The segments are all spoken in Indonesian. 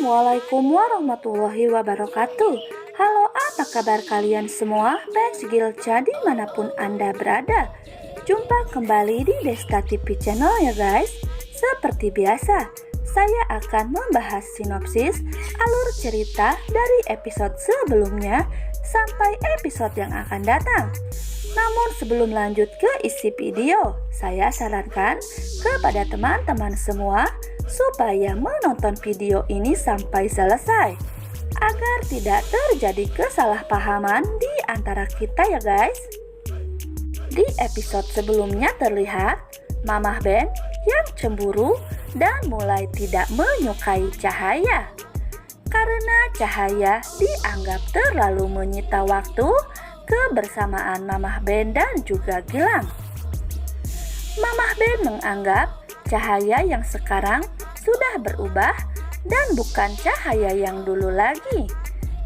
Assalamualaikum warahmatullahi wabarakatuh. Halo, apa kabar kalian semua? Fans Gilca dimanapun Anda berada. Jumpa kembali di Desta TV channel ya guys. Seperti biasa, saya akan membahas sinopsis alur cerita dari episode sebelumnya sampai episode yang akan datang. Namun sebelum lanjut ke isi video, saya sarankan kepada teman-teman semua supaya menonton video ini sampai selesai agar tidak terjadi kesalahpahaman di antara kita ya guys. Di episode sebelumnya terlihat Mamah Ben yang cemburu dan mulai tidak menyukai Cahaya karena Cahaya dianggap terlalu menyita waktu kebersamaan Mamah Ben dan juga Gilang. Mamah Ben menganggap Cahaya yang sekarang sudah berubah dan bukan Cahaya yang dulu lagi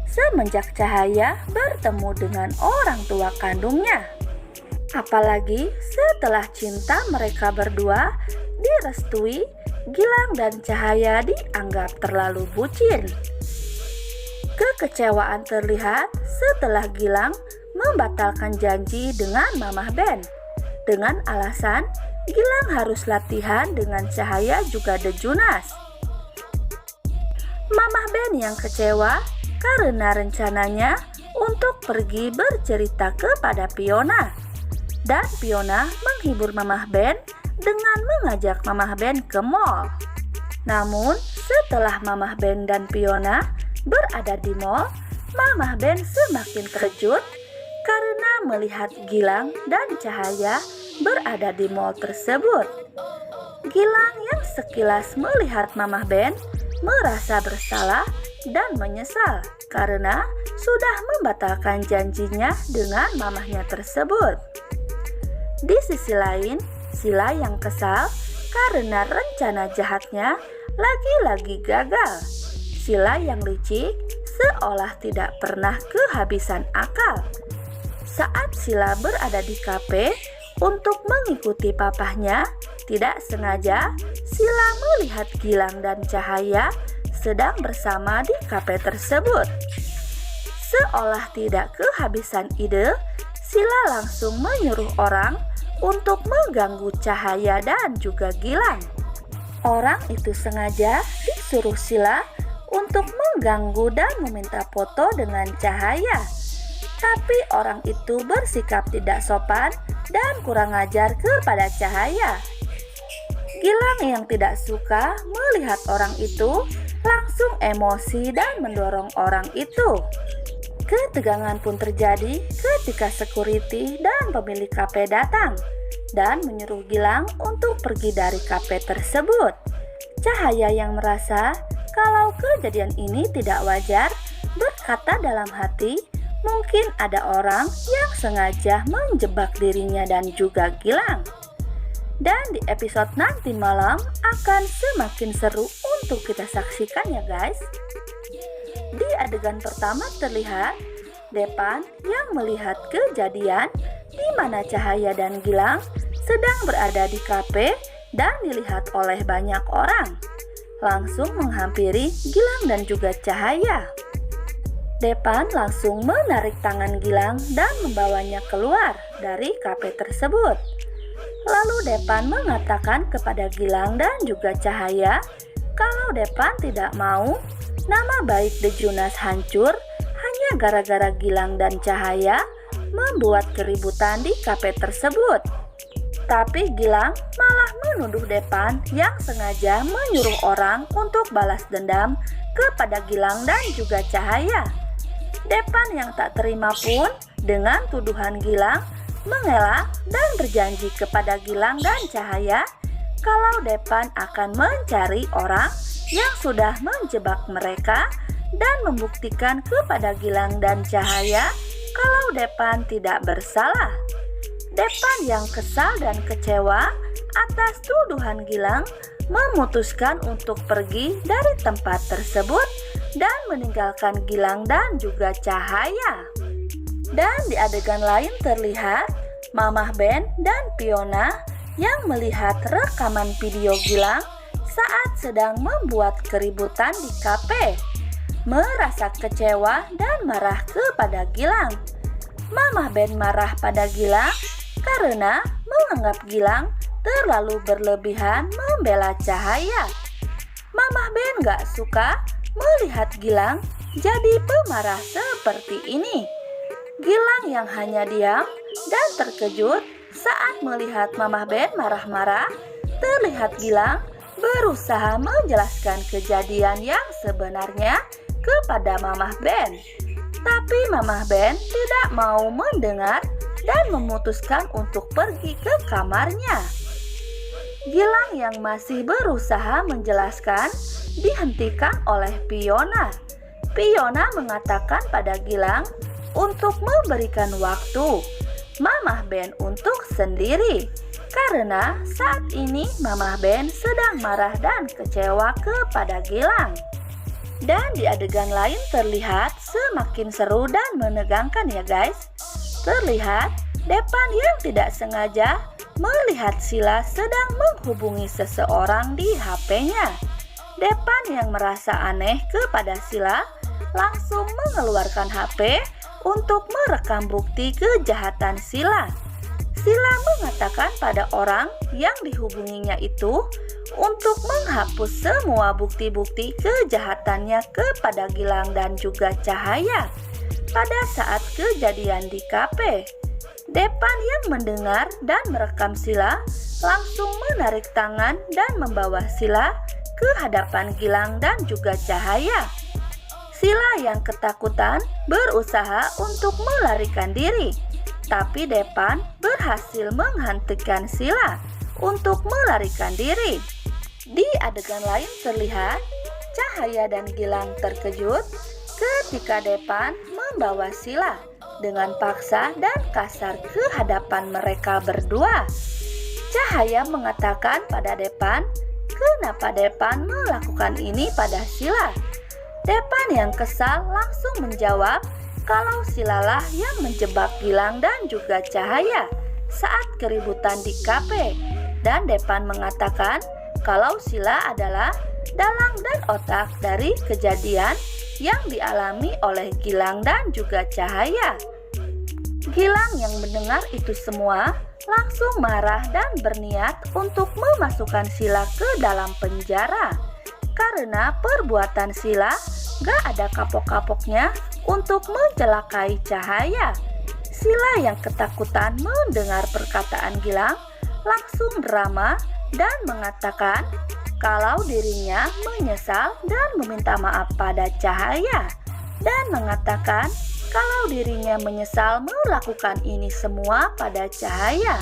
semenjak Cahaya bertemu dengan orang tua kandungnya. Apalagi setelah cinta mereka berdua direstui, Gilang dan Cahaya dianggap terlalu bucin. Kekecewaan terlihat setelah Gilang membatalkan janji dengan Mamah Ben dengan alasan Gilang harus latihan dengan Cahaya juga Dejunas. Mamah Ben yang kecewa karena rencananya untuk pergi bercerita kepada Fiona. Dan Fiona menghibur Mamah Ben dengan mengajak Mamah Ben ke mall. Namun setelah Mamah Ben dan Fiona berada di mall, Mamah Ben semakin terkejut karena melihat Gilang dan Cahaya berada di mall tersebut. Gilang yang sekilas melihat Mamah Ben merasa bersalah dan menyesal karena sudah membatalkan janjinya dengan mamahnya tersebut. Di sisi lain, Sila yang kesal karena rencana jahatnya lagi-lagi gagal. Sila yang licik seolah tidak pernah kehabisan akal. Saat Sila berada di kafe untuk mengikuti papahnya, tidak sengaja Sila melihat Gilang dan Cahaya sedang bersama di kafe tersebut. Seolah tidak kehabisan ide, Sila langsung menyuruh orang untuk mengganggu Cahaya dan juga Gilang. Orang itu sengaja disuruh Sila untuk mengganggu dan meminta foto dengan Cahaya. Tapi orang itu bersikap tidak sopan dan kurang ajar kepada Cahaya. Gilang yang tidak suka melihat orang itu langsung emosi dan mendorong orang itu. Ketegangan pun terjadi ketika security dan pemilik kafe datang dan menyuruh Gilang untuk pergi dari kafe tersebut. Cahaya yang merasa kalau kejadian ini tidak wajar berkata dalam hati, mungkin ada orang yang sengaja menjebak dirinya dan juga Gilang. Dan di episode nanti malam akan semakin seru untuk kita saksikan ya guys. Di adegan pertama terlihat Depan yang melihat kejadian di mana Cahaya dan Gilang sedang berada di kafe dan dilihat oleh banyak orang. Langsung menghampiri Gilang dan juga Cahaya. Depan langsung menarik tangan Gilang dan membawanya keluar dari kafe tersebut. Lalu Depan mengatakan kepada Gilang dan juga Cahaya kalau Depan tidak mau nama baik Dejunas hancur hanya gara-gara Gilang dan Cahaya membuat keributan di kafe tersebut. Tapi Gilang malah menuduh Depan yang sengaja menyuruh orang untuk balas dendam kepada Gilang dan juga Cahaya. Depan yang tak terima pun dengan tuduhan Gilang mengelak dan berjanji kepada Gilang dan Cahaya kalau Depan akan mencari orang yang sudah menjebak mereka dan membuktikan kepada Gilang dan Cahaya kalau Depan tidak bersalah. Depan yang kesal dan kecewa atas tuduhan Gilang memutuskan untuk pergi dari tempat tersebut dan meninggalkan Gilang dan juga Cahaya. Dan di adegan lain terlihat Mamah Ben dan Fiona yang melihat rekaman video Gilang saat sedang membuat keributan di kafe, merasa kecewa dan marah kepada Gilang. Mama Ben marah pada Gilang karena menganggap Gilang terlalu berlebihan membela Cahaya. Mama Ben gak suka melihat Gilang jadi pemarah seperti ini. Gilang yang hanya diam dan terkejut saat melihat Mama Ben marah-marah, terlihat Gilang berusaha menjelaskan kejadian yang sebenarnya kepada Mama Ben. Tapi Mama Ben tidak mau mendengar dan memutuskan untuk pergi ke kamarnya. Gilang yang masih berusaha menjelaskan dihentikan oleh Fiona. Fiona mengatakan pada Gilang untuk memberikan waktu Mama Ben untuk sendiri. Karena saat ini Mama Ben sedang marah dan kecewa kepada Gilang. Dan di adegan lain terlihat semakin seru dan menegangkan ya guys. Terlihat Depan yang tidak sengaja melihat Sila sedang menghubungi seseorang di HP-nya. Depan yang merasa aneh kepada Sila langsung mengeluarkan HP untuk merekam bukti kejahatan Sila. Sila mengatakan pada orang yang dihubunginya itu untuk menghapus semua bukti-bukti kejahatannya kepada Gilang dan juga Cahaya pada saat kejadian di kafe. Depan yang mendengar dan merekam Sila langsung menarik tangan dan membawa Sila ke hadapan Gilang dan juga Cahaya. Sila yang ketakutan berusaha untuk melarikan diri, tapi Depan berhasil menghentikan Sila untuk melarikan diri. Di adegan lain terlihat Cahaya dan Gilang terkejut ketika Depan membawa Sila dengan paksa dan kasar ke hadapan mereka berdua. Cahaya mengatakan pada Depan, kenapa Depan melakukan ini pada Sila? Depan yang kesal langsung menjawab kalau Silalah yang menjebak Gilang dan juga Cahaya saat keributan di kafe. Dan Depan mengatakan kalau Sila adalah dalang dan otak dari kejadian yang dialami oleh Gilang dan juga Cahaya. Gilang yang mendengar itu semua langsung marah dan berniat untuk memasukkan Sila ke dalam penjara. Karena perbuatan Sila gak ada kapok-kapoknya untuk mencelakai Cahaya. Sila yang ketakutan mendengar perkataan Gilang langsung drama dan mengatakan kalau dirinya menyesal dan meminta maaf pada Cahaya, dan mengatakan kalau dirinya menyesal melakukan ini semua pada Cahaya.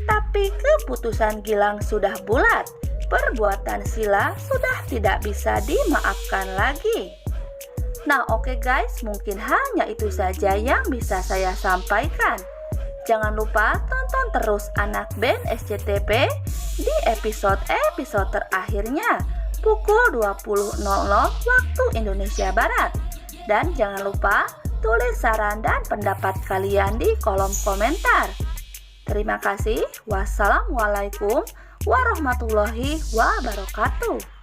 Tapi keputusan Gilang sudah bulat, perbuatan Sila sudah tidak bisa dimaafkan lagi. Nah oke guys, mungkin hanya itu saja yang bisa saya sampaikan. Jangan lupa tonton terus Anak Band SCTV di episode terakhirnya pukul 20.00 waktu Indonesia Barat. Dan jangan lupa tulis saran dan pendapat kalian di kolom komentar. Terima kasih. Wassalamualaikum warahmatullahi wabarakatuh.